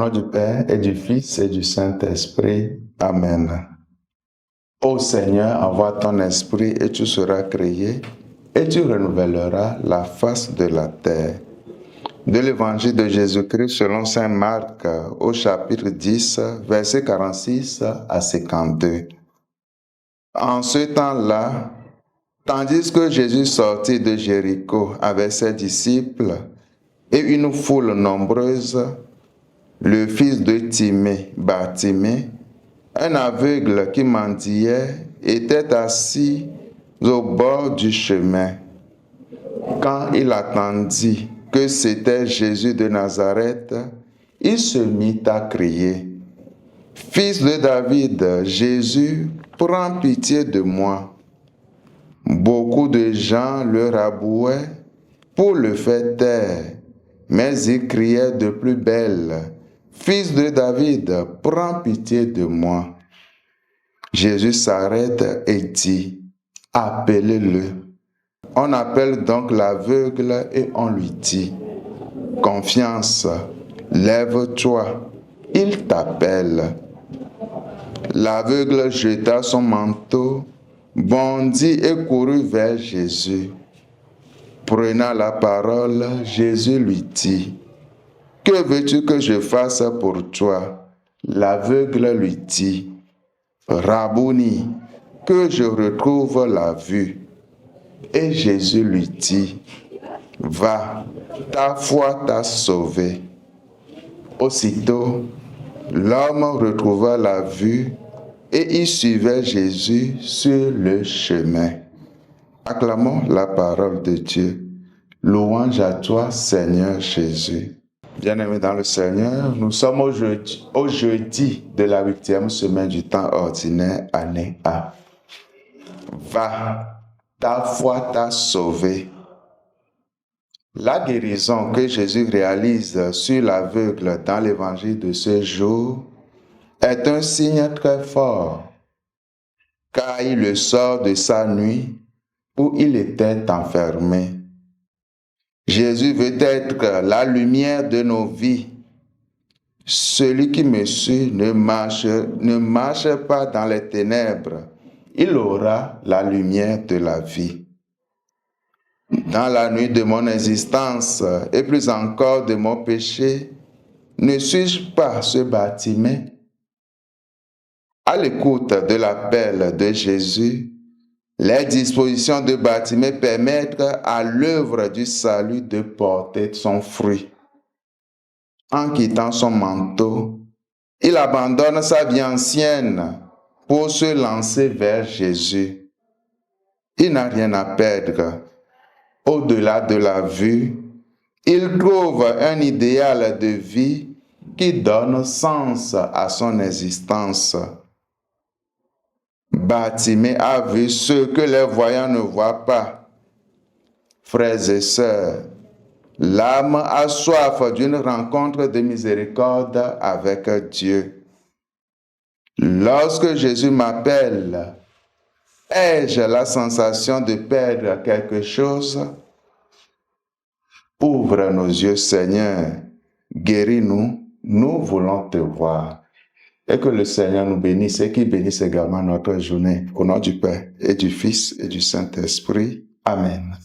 nom du Père et du Fils et du Saint-Esprit. Amen. Ô Seigneur, envoie ton esprit et tu seras créé et tu renouvelleras la face de la terre. De l'évangile de Jésus-Christ selon saint Marc au chapitre 10, versets 46 à 52. En ce temps-là, tandis que Jésus sortit de Jéricho avec ses disciples et une foule nombreuse, le fils de Timée, Bartimée, un aveugle qui mendiait, était assis au bord du chemin. Quand il attendit que c'était Jésus de Nazareth, il se mit à crier: « Fils de David, Jésus, prends pitié de moi. » Beaucoup de gens le rabouaient pour le faire taire, mais il criait de plus belle: « Fils de David, prends pitié de moi. » Jésus s'arrête et dit: « Appelez-le. » On appelle donc l'aveugle et on lui dit: « Confiance, lève-toi, il t'appelle. » L'aveugle jeta son manteau, bondit et courut vers Jésus. Prenant la parole, Jésus lui dit: « Que veux-tu que je fasse pour toi? » L'aveugle lui dit: « Rabouni, que je retrouve la vue. » Et Jésus lui dit: « Va, ta foi t'a sauvé. » Aussitôt, l'homme retrouva la vue et il suivait Jésus sur le chemin. Acclamons la parole de Dieu. Louange à toi, Seigneur Jésus. Bien-aimés dans le Seigneur, nous sommes au jeudi de la 8e semaine du temps ordinaire, année A. Va, ta foi t'a sauvé. La guérison que Jésus réalise sur l'aveugle dans l'évangile de ce jour est un signe très fort, car il le sort de sa nuit où il était enfermé. Jésus veut être la lumière de nos vies. Celui qui me suit ne marche pas dans les ténèbres. Il aura la lumière de la vie. Dans la nuit de mon existence, et plus encore de mon péché, ne suis-je pas ce Bartimée? À l'écoute de l'appel de Jésus, les dispositions de Bartimée permettent à l'œuvre du salut de porter son fruit. En quittant son manteau, il abandonne sa vie ancienne pour se lancer vers Jésus. Il n'a rien à perdre. Au-delà de la vue, il trouve un idéal de vie qui donne sens à son existence. Bartimée a vu ce que les voyants ne voient pas. Frères et sœurs, l'âme a soif d'une rencontre de miséricorde avec Dieu. Lorsque Jésus m'appelle, ai-je la sensation de perdre quelque chose? Ouvre nos yeux, Seigneur, guéris-nous, nous voulons te voir. Et que le Seigneur nous bénisse et qu'il bénisse également notre journée. Au nom du Père et du Fils et du Saint-Esprit. Amen.